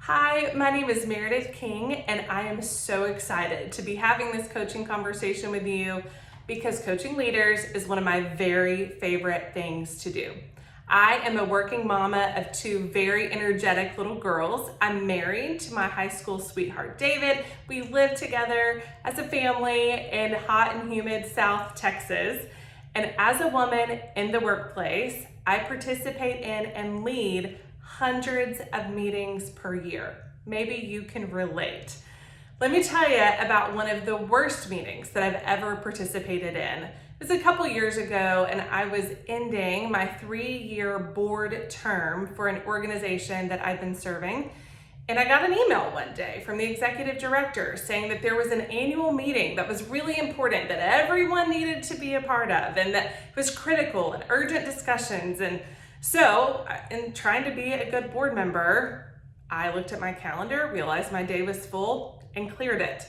Hi, my name is Meredith King, and I am so excited to be having this coaching conversation with you because coaching leaders is one of my very favorite things to do. I am a working mama of two very energetic little girls. I'm married to my high school sweetheart, David. We live together as a family in hot and humid South Texas. And as a woman in the workplace, I participate in and lead hundreds of meetings per year. Maybe you can relate. Let me tell you about one of the worst meetings that I've ever participated in. It was a couple years ago, and I was ending my 3-year board term for an organization that I've been serving. And I got an email one day from the executive director saying that there was an annual meeting that was really important, that everyone needed to be a part of, and that it was critical and urgent discussions. And so, in trying to be a good board member, I looked at my calendar, realized my day was full, and cleared it.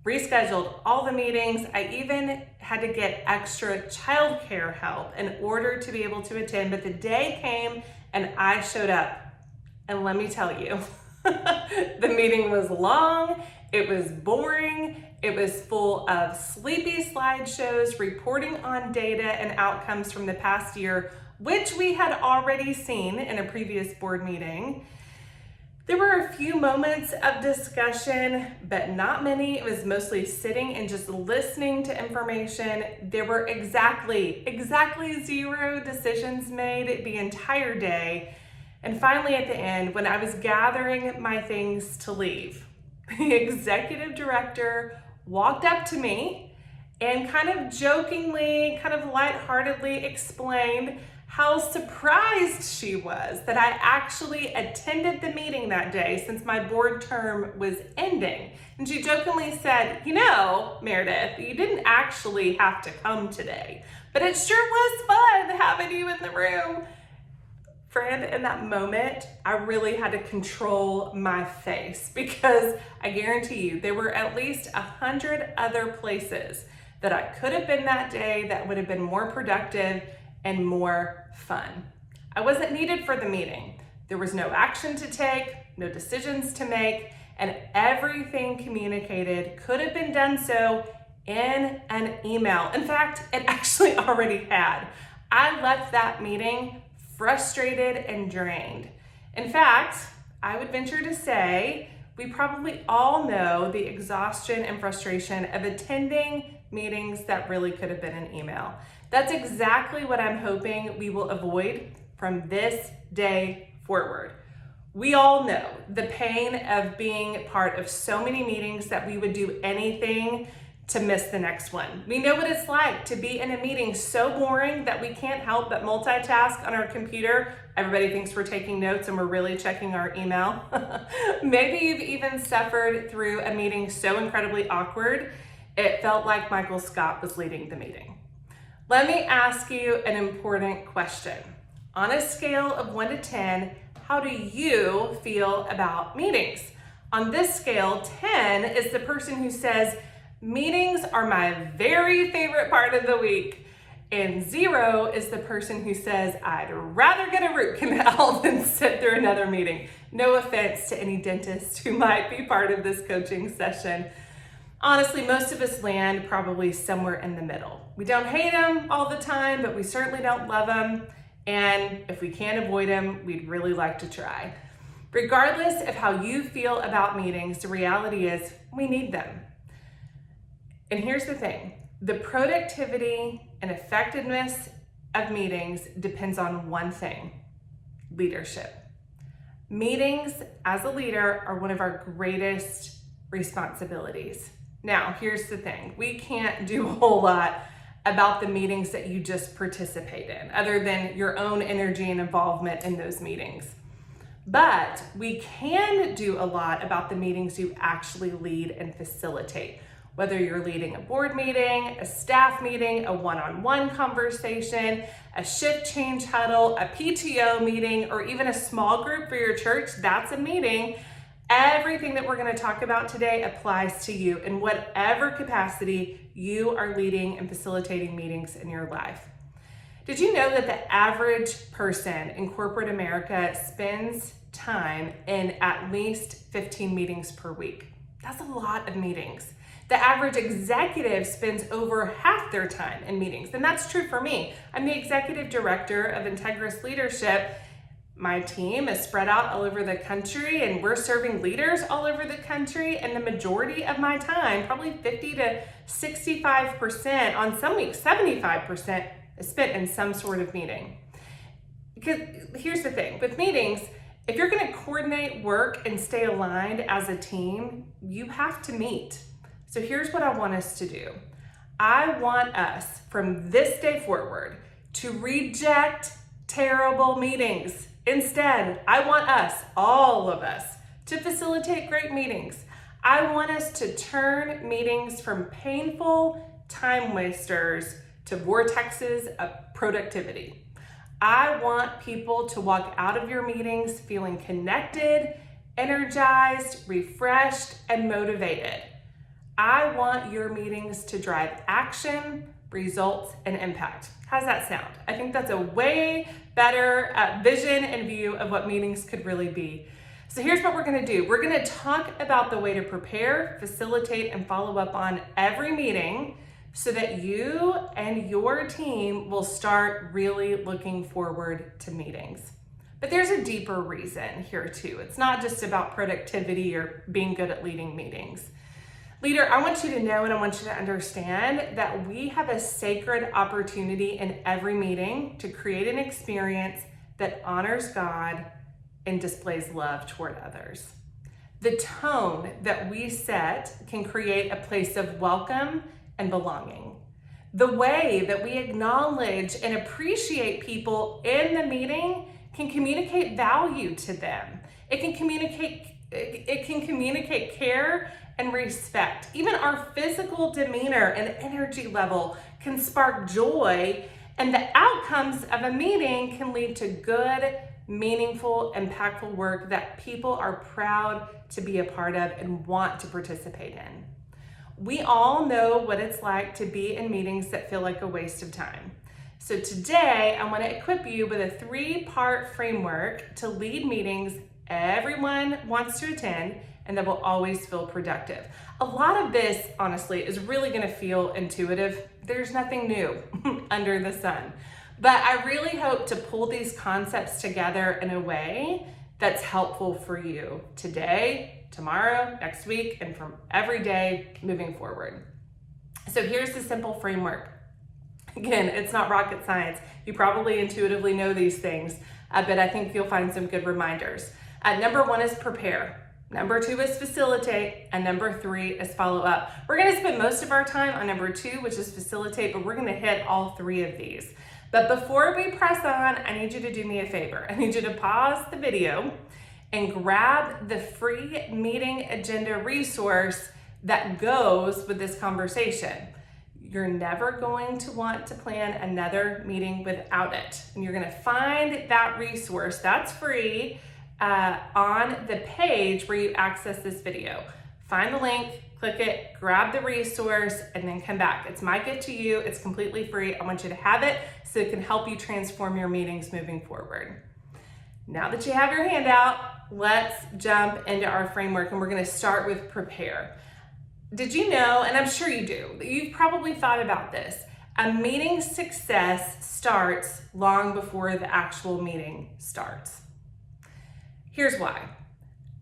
Rescheduled all the meetings. I even had to get extra childcare help in order to be able to attend, but the day came and I showed up. And let me tell you, the meeting was long, it was boring, it was full of sleepy slideshows reporting on data and outcomes from the past year, which we had already seen in a previous board meeting. There were a few moments of discussion, but not many. It was mostly sitting and just listening to information. There were exactly 0 decisions made the entire day. And finally at the end, when I was gathering my things to leave, the executive director walked up to me and kind of jokingly, kind of lightheartedly explained how surprised she was that I actually attended the meeting that day since my board term was ending. And she jokingly said, "You know, Meredith, you didn't actually have to come today, but it sure was fun having you in the room." Friend, in that moment, I really had to control my face because I guarantee you there were at least 100 other places that I could have been that day that would have been more productive and more fun. I wasn't needed for the meeting. There was no action to take, no decisions to make, and everything communicated could have been done so in an email. In fact, it actually already had. I left that meeting frustrated and drained. In fact, I would venture to say we probably all know the exhaustion and frustration of attending meetings that really could have been an email. That's exactly what I'm hoping we will avoid from this day forward. We all know the pain of being part of so many meetings that we would do anything to miss the next one. We know what it's like to be in a meeting so boring that we can't help but multitask on our computer. Everybody thinks we're taking notes and we're really checking our email. Maybe you've even suffered through a meeting so incredibly awkward, it felt like Michael Scott was leading the meeting. Let me ask you an important question. On a scale of 1 to 10, how do you feel about meetings? On this scale, 10 is the person who says, "Meetings are my very favorite part of the week." And 0 is the person who says, "I'd rather get a root canal than sit through another meeting." No offense to any dentist who might be part of this coaching session. Honestly, most of us land probably somewhere in the middle. We don't hate them all the time, but we certainly don't love them. And if we can't avoid them, we'd really like to try. Regardless of how you feel about meetings, the reality is we need them. And here's the thing, the productivity and effectiveness of meetings depends on one thing: leadership. Meetings as a leader are one of our greatest responsibilities. Now, here's the thing, we can't do a whole lot about the meetings that you just participate in, other than your own energy and involvement in those meetings. But we can do a lot about the meetings you actually lead and facilitate. Whether you're leading a board meeting, a staff meeting, a one-on-one conversation, a shift change huddle, a PTO meeting, or even a small group for your church, that's a meeting. Everything that we're going to talk about today applies to you in whatever capacity you are leading and facilitating meetings in your life. Did you know that the average person in corporate America spends time in at least 15 meetings per week. That's a lot of meetings. The average executive spends over half their time in meetings, and that's true for me. I'm the executive director of Integris Leadership. My team is spread out all over the country, and we're serving leaders all over the country, and the majority of my time, probably 50 to 65%, on some weeks 75%, is spent in some sort of meeting. Because here's the thing, with meetings, if you're going to coordinate work and stay aligned as a team, you have to meet. So here's what I want us to do. I want us from this day forward to reject terrible meetings. Instead, I want us, all of us, to facilitate great meetings. I want us to turn meetings from painful time wasters to vortexes of productivity. I want people to walk out of your meetings feeling connected, energized, refreshed, and motivated. I want your meetings to drive action, results, and impact. How's that sound? I think that's a way better vision and view of what meetings could really be. So here's what we're gonna do. We're gonna talk about the way to prepare, facilitate, and follow up on every meeting so that you and your team will start really looking forward to meetings. But there's a deeper reason here too. It's not just about productivity or being good at leading meetings. Leader, I want you to know and I want you to understand that we have a sacred opportunity in every meeting to create an experience that honors God and displays love toward others. The tone that we set can create a place of welcome and belonging. The way that we acknowledge and appreciate people in the meeting can communicate value to them. It can communicate care and respect. Even our physical demeanor and energy level can spark joy, and the outcomes of a meeting can lead to good, meaningful, impactful work that people are proud to be a part of and want to participate in. We all know what it's like to be in meetings that feel like a waste of time. So today, I want to equip you with a 3-part framework to lead meetings everyone wants to attend and that will always feel productive. A lot of this, honestly, is really going to feel intuitive. There's nothing new under the sun. But I really hope to pull these concepts together in a way that's helpful for you today, tomorrow, next week, and from every day moving forward. So here's the simple framework. Again, it's not rocket science. You probably intuitively know these things, but I think you'll find some good reminders. Number 1 is prepare. Number 2 is facilitate, and number 3 is follow up. We're gonna spend most of our time on number 2, which is facilitate, but we're gonna hit all 3 of these. But before we press on, I need you to do me a favor. I need you to pause the video and grab the free meeting agenda resource that goes with this conversation. You're never going to want to plan another meeting without it. And you're gonna find that resource, that's free, on the page where you access this video. Find the link, click it, grab the resource, and then come back. It's my gift to you, it's completely free. I want you to have it so it can help you transform your meetings moving forward. Now that you have your handout, let's jump into our framework, and we're gonna start with prepare. Did you know, and I'm sure you do, you've probably thought about this, a meeting's success starts long before the actual meeting starts. Here's why.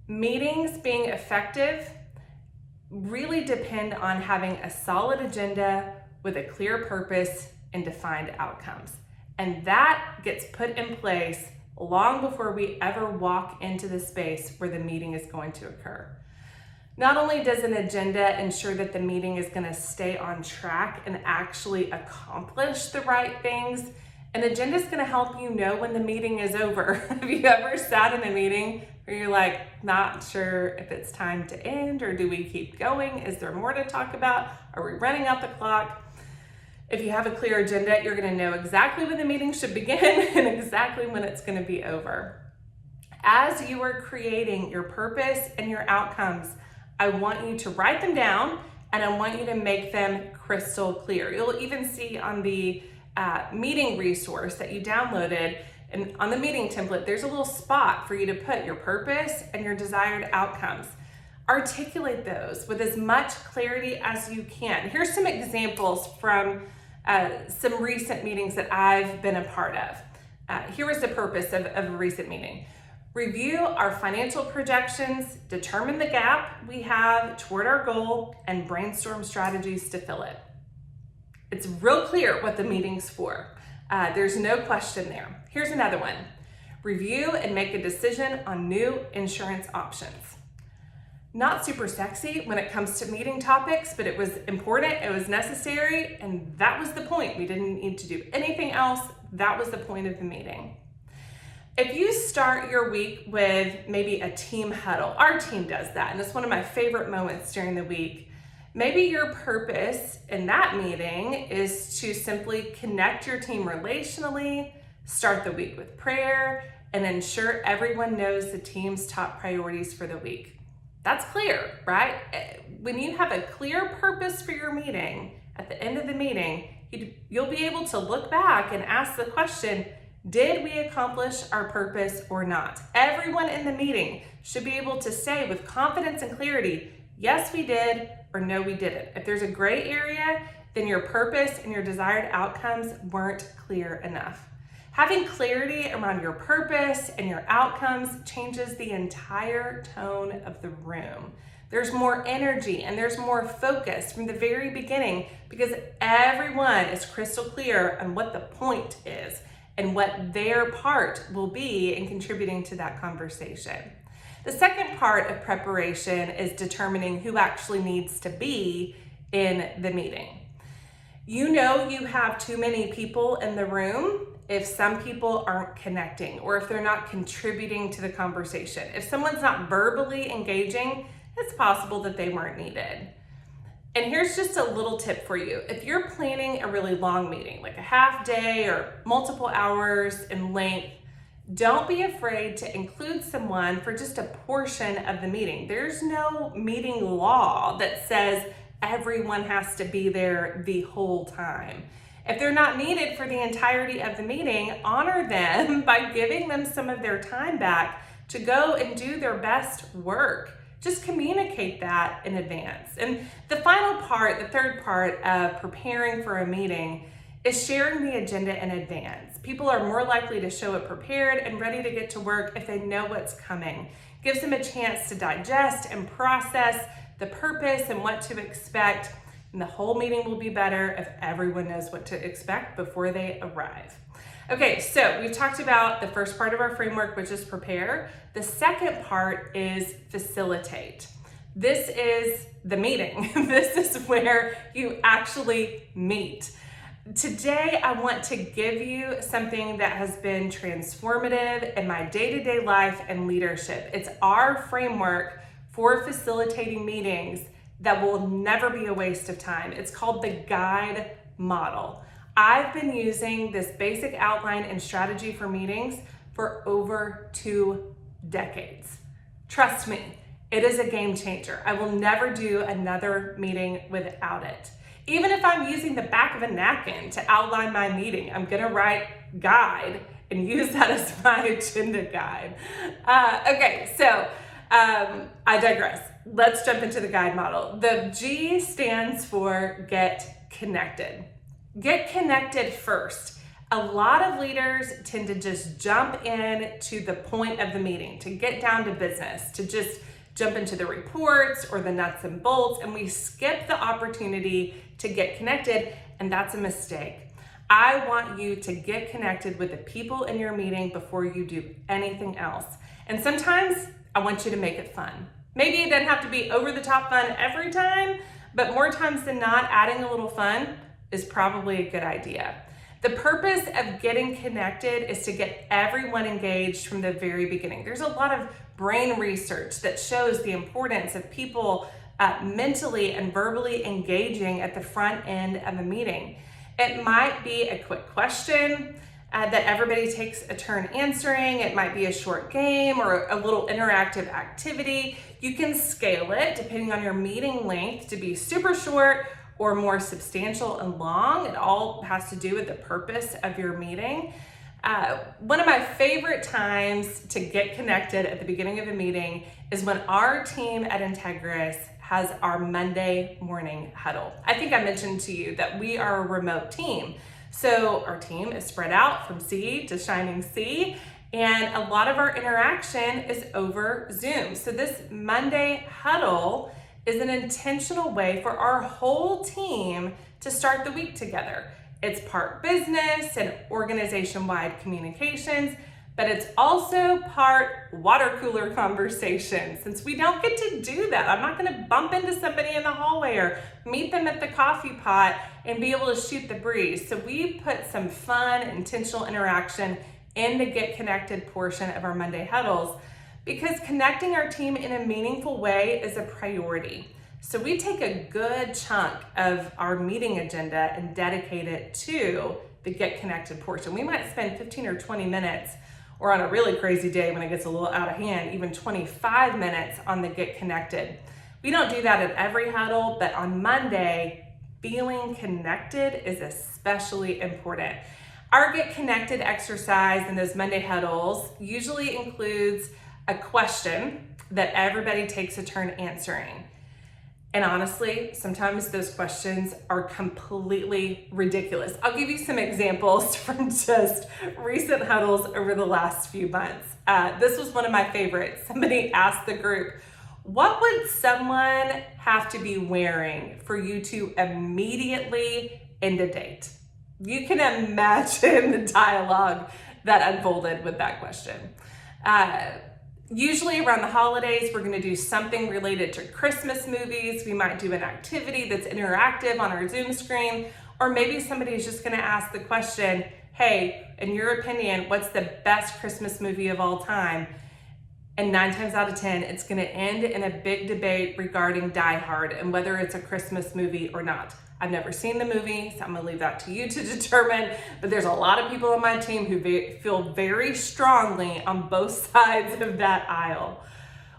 Meetings being effective really depend on having a solid agenda with a clear purpose and defined outcomes. And that gets put in place long before we ever walk into the space where the meeting is going to occur. Not only does an agenda ensure that the meeting is going to stay on track and actually accomplish the right things, an agenda is going to help you know when the meeting is over. Have you ever sat in a meeting where you're like, not sure if it's time to end, or do we keep going? Is there more to talk about? Are we running out the clock? If you have a clear agenda, you're going to know exactly when the meeting should begin and exactly when it's going to be over. As you are creating your purpose and your outcomes, I want you to write them down, and I want you to make them crystal clear. You'll even see on the meeting resource that you downloaded, And on the meeting template, there's a little spot for you to put your purpose and your desired outcomes. Articulate those with as much clarity as you can. Here's some examples from some recent meetings that I've been a part of. Here was the purpose of a recent meeting. Review our financial projections, determine the gap we have toward our goal, and brainstorm strategies to fill it. It's real clear what the meeting's for. There's no question there. Here's another one. Review and make a decision on new insurance options. Not super sexy when it comes to meeting topics, but it was important, it was necessary, and that was the point. We didn't need to do anything else. That was the point of the meeting. If you start your week with maybe a team huddle, our team does that, and it's one of my favorite moments during the week. Maybe your purpose in that meeting is to simply connect your team relationally, start the week with prayer, and ensure everyone knows the team's top priorities for the week. That's clear, right? When you have a clear purpose for your meeting, at the end of the meeting, you'll be able to look back and ask the question, did we accomplish our purpose or not? Everyone in the meeting should be able to say with confidence and clarity, yes, we did, or no, we didn't. If there's a gray area, then your purpose and your desired outcomes weren't clear enough. Having clarity around your purpose and your outcomes changes the entire tone of the room. There's more energy and there's more focus from the very beginning because everyone is crystal clear on what the point is and what their part will be in contributing to that conversation. The second part of preparation is determining who actually needs to be in the meeting. You know you have too many people in the room if some people aren't connecting or if they're not contributing to the conversation. If someone's not verbally engaging, it's possible that they weren't needed. And here's just a little tip for you. If you're planning a really long meeting, like a half day or multiple hours in length, don't be afraid to include someone for just a portion of the meeting. There's no meeting law that says everyone has to be there the whole time. If they're not needed for the entirety of the meeting, honor them by giving them some of their time back to go and do their best work. Just communicate that in advance. And the final part, the third part of preparing for a meeting is sharing the agenda in advance. People are more likely to show up prepared and ready to get to work if they know what's coming. Gives them a chance to digest and process the purpose and what to expect. And the whole meeting will be better if everyone knows what to expect before they arrive. Okay, so we've talked about the first part of our framework, which is prepare. The second part is facilitate. This is the meeting. This is where you actually meet. Today, I want to give you something that has been transformative in my day-to-day life and leadership. It's our framework for facilitating meetings that will never be a waste of time. It's called the guide model. I've been using this basic outline and strategy for meetings for over 2 decades. Trust me, it is a game changer. I will never do another meeting without it. Even if I'm using the back of a napkin to outline my meeting, I'm gonna write guide and use that as my agenda guide. Okay, so I digress. Let's jump into the guide model. The G stands for get connected. Get connected first. A lot of leaders tend to just jump in to the point of the meeting, to get down to business, to just jump into the reports or the nuts and bolts, and we skip the opportunity to get connected, and that's a mistake. I want you to get connected with the people in your meeting before you do anything else. And sometimes I want you to make it fun. Maybe it doesn't have to be over the top fun every time, but more times than not, adding a little fun is probably a good idea. The purpose of getting connected is to get everyone engaged from the very beginning. There's a lot of brain research that shows the importance of people mentally and verbally engaging at the front end of a meeting. It might be a quick question that everybody takes a turn answering. It might be a short game or a little interactive activity. You can scale it depending on your meeting length to be super short or more substantial and long. It all has to do with the purpose of your meeting. One of my favorite times to get connected at the beginning of a meeting is when our team at Integris has our Monday morning huddle. I think I mentioned to you that we are a remote team. So our team is spread out from sea to shining sea, and a lot of our interaction is over Zoom. So this Monday huddle is an intentional way for our whole team to start the week together. It's part business and organization-wide communications, but it's also part water cooler conversation. Since we don't get to do that, I'm not gonna bump into somebody in the hallway or meet them at the coffee pot and be able to shoot the breeze. So we put some fun, intentional interaction in the Get Connected portion of our Monday huddles because connecting our team in a meaningful way is a priority. So we take a good chunk of our meeting agenda and dedicate it to the Get Connected portion. We might spend 15 or 20 minutes, or on a really crazy day when it gets a little out of hand, even 25 minutes on the Get Connected. We don't do that at every huddle, but on Monday, feeling connected is especially important. Our Get Connected exercise in those Monday huddles usually includes a question that everybody takes a turn answering. And honestly, sometimes those questions are completely ridiculous. I'll give you some examples from just recent huddles over the last few months. This was one of my favorites. Somebody asked the group, what would someone have to be wearing for you to immediately end a date? You can imagine the dialogue that unfolded with that question. Usually around the holidays, we're gonna do something related to Christmas movies. We might do an activity that's interactive on our Zoom screen, or maybe somebody's just gonna ask the question, hey, in your opinion, what's the best Christmas movie of all time? And 9 times out of 10, it's gonna end in a big debate regarding Die Hard and whether it's a Christmas movie or not. I've never seen the movie, so I'm gonna leave that to you to determine, but there's a lot of people on my team who feel very strongly on both sides of that aisle.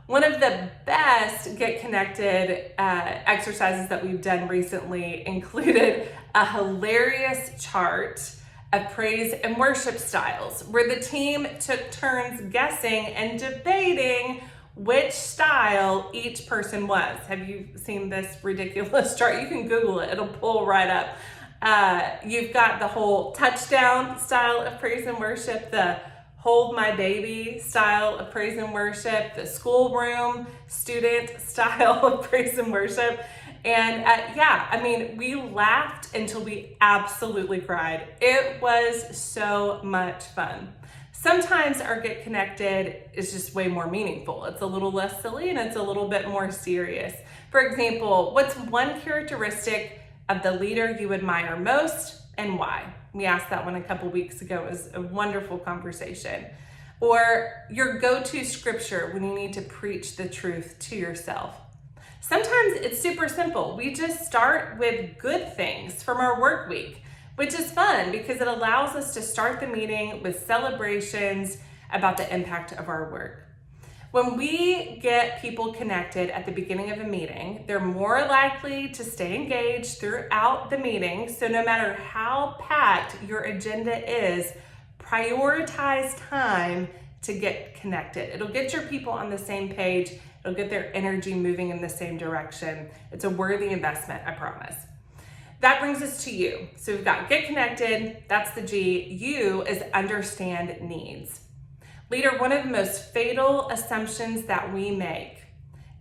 One of the best Get Connected exercises that we've done recently included a hilarious chart of praise and worship styles, where the team took turns guessing and debating which style each person was. Have you seen this ridiculous chart? You can Google it, it'll pull right up. You've got the whole touchdown style of praise and worship, the hold my baby style of praise and worship, the schoolroom student style of praise and worship. And we laughed until we absolutely cried. It was so much fun. Sometimes our Get Connected is just way more meaningful. It's a little less silly and it's a little bit more serious. For example, what's one characteristic of the leader you admire most and why? We asked that one a couple weeks ago. It was a wonderful conversation. Or your go-to scripture when you need to preach the truth to yourself. Sometimes it's super simple. We just start with good things from our work week, which is fun because it allows us to start the meeting with celebrations about the impact of our work. When we get people connected at the beginning of a meeting, they're more likely to stay engaged throughout the meeting. So no matter how packed your agenda is, prioritize time to get connected. It'll get your people on the same page. It'll get their energy moving in the same direction. It's a worthy investment, I promise. That brings us to you. So we've got Get Connected, that's the G. U is understand needs. Leader, one of the most fatal assumptions that we make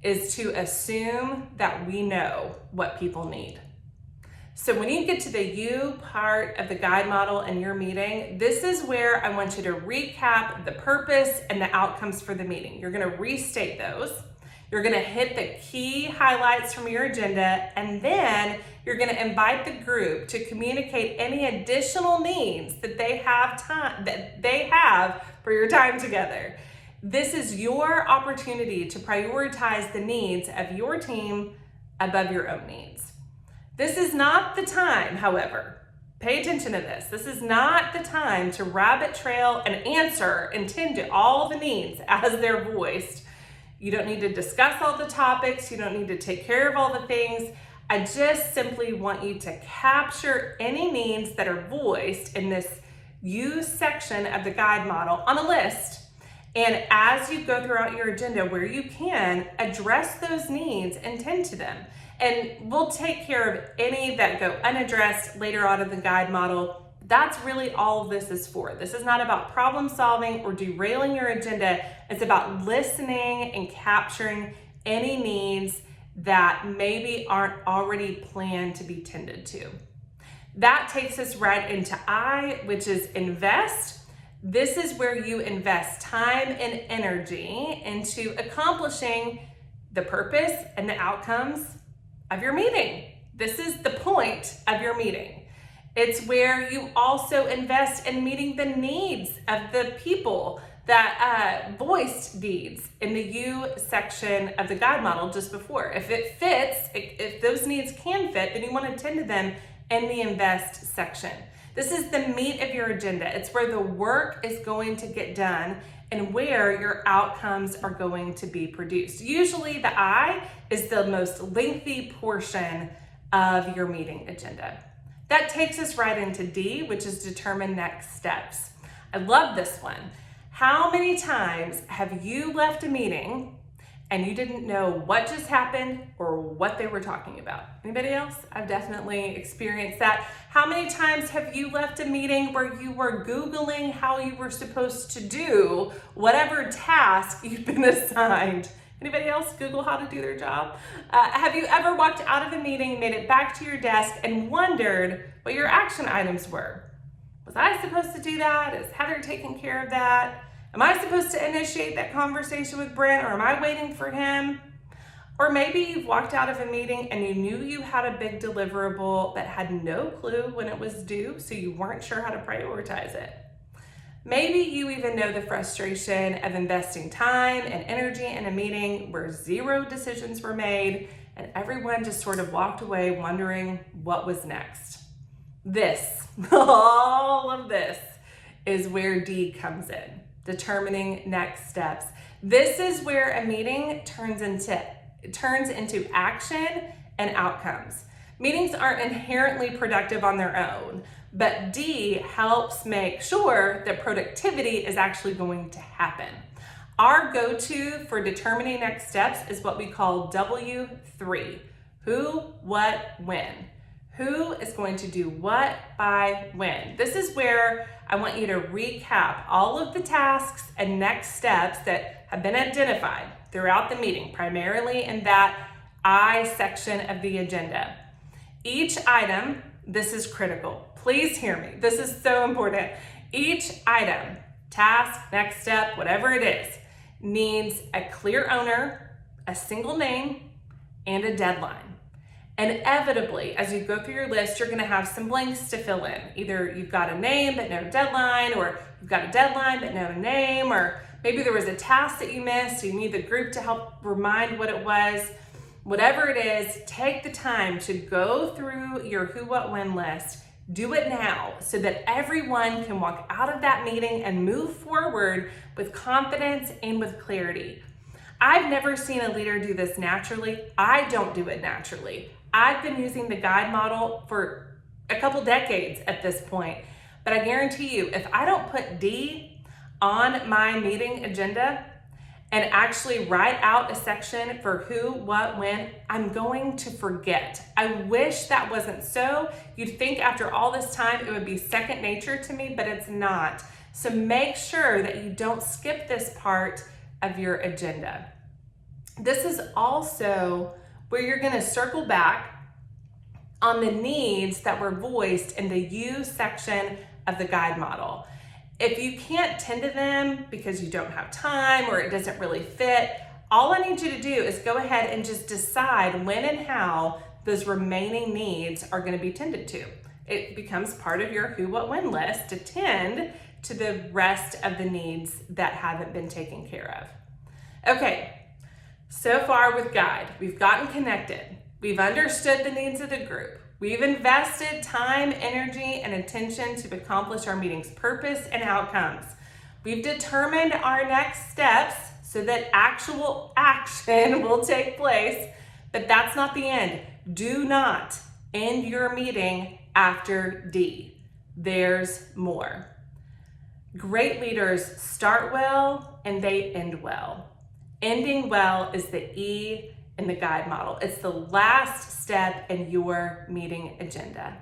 is to assume that we know what people need. So when you get to the U part of the guide model in your meeting, this is where I want you to recap the purpose and the outcomes for the meeting. You're gonna restate those. You're gonna hit the key highlights from your agenda, and then you're gonna invite the group to communicate any additional needs that they have for your time together. This is your opportunity to prioritize the needs of your team above your own needs. This is not the time, however, pay attention to this. This is not the time to rabbit trail and answer and tend to all the needs as they're voiced. You don't need to discuss all the topics. You don't need to take care of all the things. I just simply want you to capture any needs that are voiced in this use section of the guide model on a list. And as you go throughout your agenda, where you can, address those needs and tend to them. And we'll take care of any that go unaddressed later on in the guide model. That's really all this is for. This is not about problem solving or derailing your agenda. It's about listening and capturing any needs that maybe aren't already planned to be tended to. That takes us right into I, which is invest. This is where you invest time and energy into accomplishing the purpose and the outcomes of your meeting. This is the point of your meeting. It's where you also invest in meeting the needs of the people that voiced needs in the U section of the guide model just before. If it fits, if those needs can fit, then you want to tend to them in the invest section. This is the meat of your agenda. It's where the work is going to get done and where your outcomes are going to be produced. Usually the I is the most lengthy portion of your meeting agenda. That takes us right into D, which is determine next steps. I love this one. How many times have you left a meeting and you didn't know what just happened or what they were talking about? Anybody else? I've definitely experienced that. How many times have you left a meeting where you were Googling how you were supposed to do whatever task you've been assigned? Anybody else Google how to do their job? Have you ever walked out of a meeting, made it back to your desk, and wondered what your action items were? Was I supposed to do that? Is Heather taking care of that? Am I supposed to initiate that conversation with Brent, or am I waiting for him? Or maybe you've walked out of a meeting and you knew you had a big deliverable but had no clue when it was due, so you weren't sure how to prioritize it. Maybe you even know the frustration of investing time and energy in a meeting where 0 decisions were made and everyone just sort of walked away wondering what was next. This, all of this, is where D comes in. Determining next steps. This is where a meeting turns into action and outcomes. Meetings aren't inherently productive on their own, but D helps make sure that productivity is actually going to happen. Our go-to for determining next steps is what we call W3. Who, what, when. Who is going to do what by when? This is where I want you to recap all of the tasks and next steps that have been identified throughout the meeting, primarily in that I section of the agenda. Each item, this is critical. Please hear me. This is so important. Each item, task, next step, whatever it is, needs a clear owner, a single name, and a deadline. Inevitably, as you go through your list, you're gonna have some blanks to fill in. Either you've got a name but no deadline, or you've got a deadline but no name, or maybe there was a task that you missed, so you need the group to help remind what it was. Whatever it is, take the time to go through your who, what, when list. Do it now so that everyone can walk out of that meeting and move forward with confidence and with clarity. I've never seen a leader do this naturally. I don't do it naturally. I've been using the guide model for a couple decades at this point, but I guarantee you, if I don't put D on my meeting agenda and actually write out a section for who, what, when, I'm going to forget. I wish that wasn't so. You'd think after all this time it would be second nature to me, but it's not. So make sure that you don't skip this part of your agenda. This is also where you're going to circle back on the needs that were voiced in the U section of the guide model. If you can't tend to them because you don't have time or it doesn't really fit, all I need you to do is go ahead and just decide when and how those remaining needs are going to be tended to. It becomes part of your who, what, when list to tend to the rest of the needs that haven't been taken care of. Okay. So far with guide, we've gotten connected. We've understood the needs of the group. We've invested time, energy, and attention to accomplish our meeting's purpose and outcomes. We've determined our next steps so that actual action will take place, but that's not the end. Do not end your meeting after D. There's more. Great leaders start well and they end well. Ending well is the E in the guide model. It's the last step in your meeting agenda.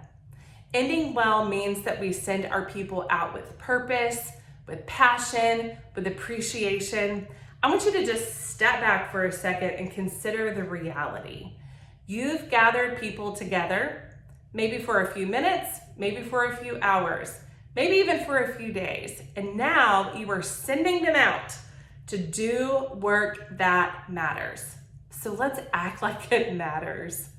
Ending well means that we send our people out with purpose, with passion, with appreciation. I want you to just step back for a second and consider the reality. You've gathered people together, maybe for a few minutes, maybe for a few hours, maybe even for a few days, and now you are sending them out to do work that matters. So let's act like it matters.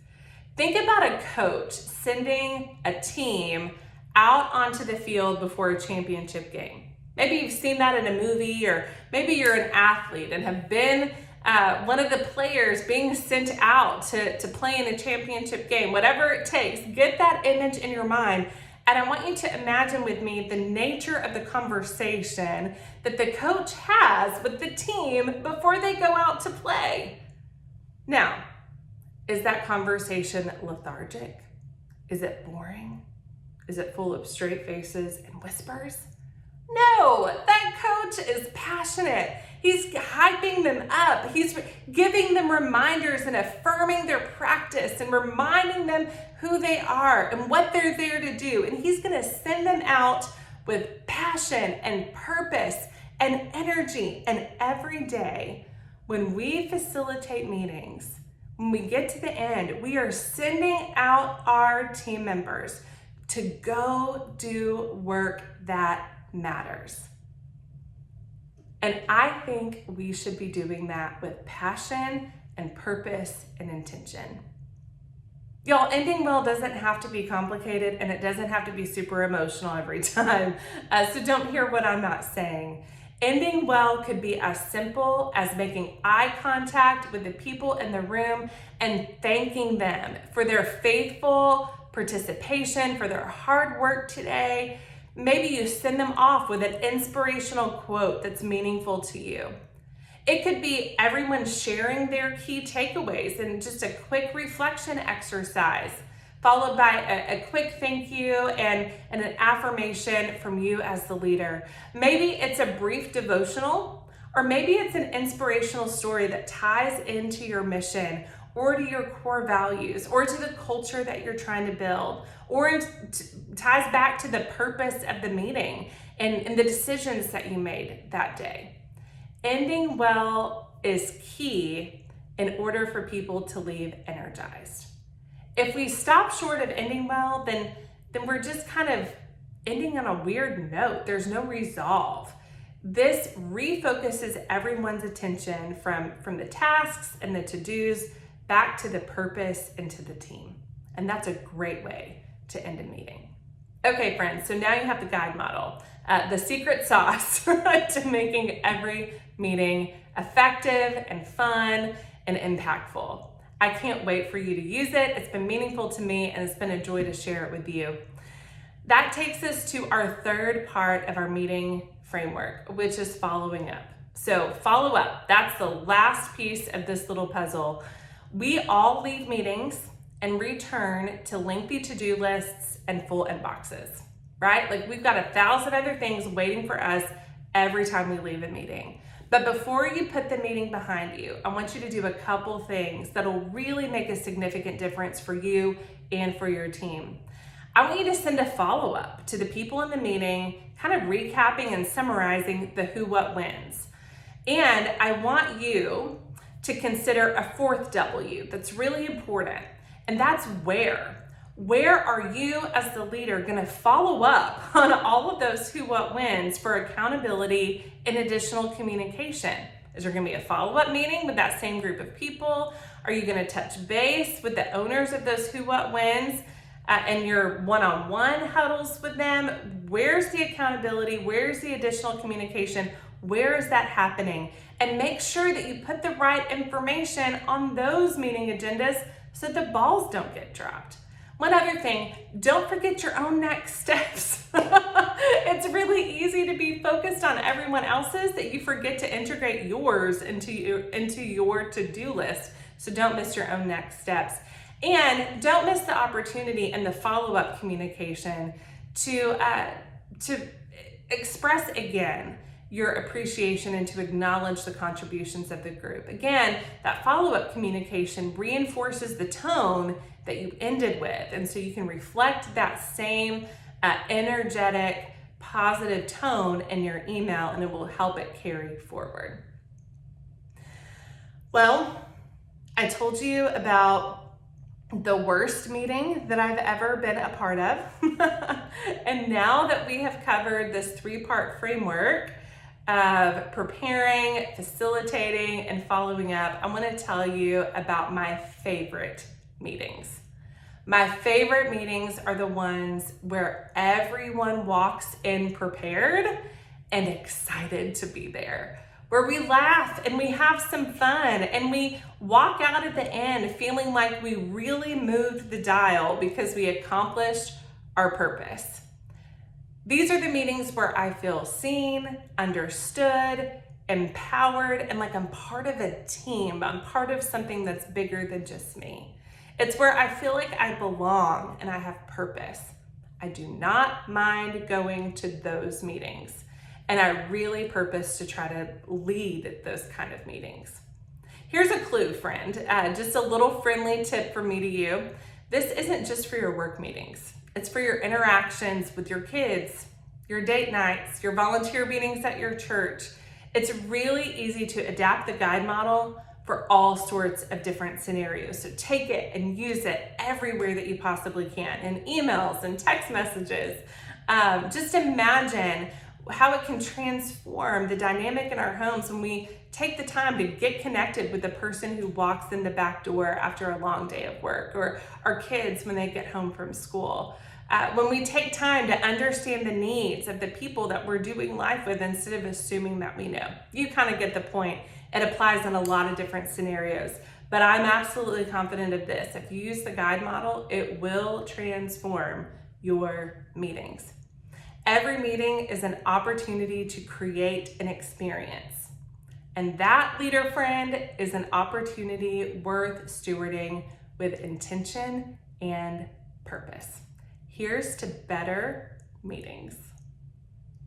Think about a coach sending a team out onto the field before a championship game. Maybe you've seen that in a movie, or maybe you're an athlete and have been one of the players being sent out to play in a championship game. Whatever it takes, get that image in your mind. And I want you to imagine with me the nature of the conversation that the coach has with the team before they go out to play. Now, is that conversation lethargic? Is it boring? Is it full of straight faces and whispers? No, that coach is passionate. He's hyping them up. He's giving them reminders and affirming their practice and reminding them who they are and what they're there to do. And he's going to send them out with passion and purpose and energy. And every day when we facilitate meetings, when we get to the end, we are sending out our team members to go do work that matters. And I think we should be doing that with passion and purpose and intention. Y'all, ending well doesn't have to be complicated, and it doesn't have to be super emotional every time. So don't hear what I'm not saying. Ending well could be as simple as making eye contact with the people in the room and thanking them for their faithful participation, for their hard work today. Maybe you send them off with an inspirational quote that's meaningful to you. It could be everyone sharing their key takeaways and just a quick reflection exercise, followed by a quick thank you and an affirmation from you as the leader. Maybe it's a brief devotional, or maybe it's an inspirational story that ties into your mission or to your core values or to the culture that you're trying to build, or ties back to the purpose of the meeting and the decisions that you made that day. Ending well is key in order for people to leave energized. If we stop short of ending well, then we're just kind of ending on a weird note. There's no resolve. This refocuses everyone's attention from the tasks and the to-dos back to the purpose and to the team. And that's a great way to end a meeting. Okay, friends, so now you have the guide model, the secret sauce to making every meeting effective and fun and impactful. I can't wait for you to use it. It's been meaningful to me, and it's been a joy to share it with you. That takes us to our third part of our meeting framework, which is following up. So follow up, that's the last piece of this little puzzle. We all leave meetings and return to lengthy to-do lists and full inboxes, right? Like we've got 1,000 other things waiting for us every time we leave a meeting. But before you put the meeting behind you, I want you to do a couple things that'll really make a significant difference for you and for your team. I want you to send a follow-up to the people in the meeting, kind of recapping and summarizing the who, what, whens. And I want you to consider a fourth W that's really important, and that's where. Where are you as the leader going to follow up on all of those who, what, whens for accountability and additional communication? Is there going to be a follow-up meeting with that same group of people? Are you going to touch base with the owners of those who, what, whens and your one-on-one huddles with them? Where's the accountability? Where's the additional communication? Where is that happening? And make sure that you put the right information on those meeting agendas so the balls don't get dropped. One other thing, don't forget your own next steps. It's really easy to be focused on everyone else's that you forget to integrate yours into your to-do list. So don't miss your own next steps. And don't miss the opportunity and the follow-up communication to express again your appreciation and to acknowledge the contributions of the group. Again, that follow-up communication reinforces the tone that you ended with. And so you can reflect that same energetic, positive tone in your email, and it will help it carry forward. Well, I told you about the worst meeting that I've ever been a part of. And now that we have covered this 3-part framework of preparing, facilitating, and following up, I want to tell you about my favorite meetings. My favorite meetings are the ones where everyone walks in prepared and excited to be there, where we laugh and we have some fun and we walk out at the end feeling like we really moved the dial because we accomplished our purpose. These are the meetings where I feel seen, understood, empowered, and like I'm part of a team. I'm part of something that's bigger than just me. It's where I feel like I belong and I have purpose. I do not mind going to those meetings. And I really purpose to try to lead those kind of meetings. Here's a clue, friend. Just a little friendly tip from me to you. This isn't just for your work meetings. It's for your interactions with your kids, your date nights, your volunteer meetings at your church. It's really easy to adapt the guide model for all sorts of different scenarios. So take it and use it everywhere that you possibly can, in emails and text messages. Just imagine how it can transform the dynamic in our homes when we take the time to get connected with the person who walks in the back door after a long day of work, or our kids when they get home from school. When we take time to understand the needs of the people that we're doing life with instead of assuming that we know. You kind of get the point. It applies in a lot of different scenarios, but I'm absolutely confident of this. If you use the guide model, it will transform your meetings. Every meeting is an opportunity to create an experience. And that, leader friend, is an opportunity worth stewarding with intention and purpose. Here's to better meetings.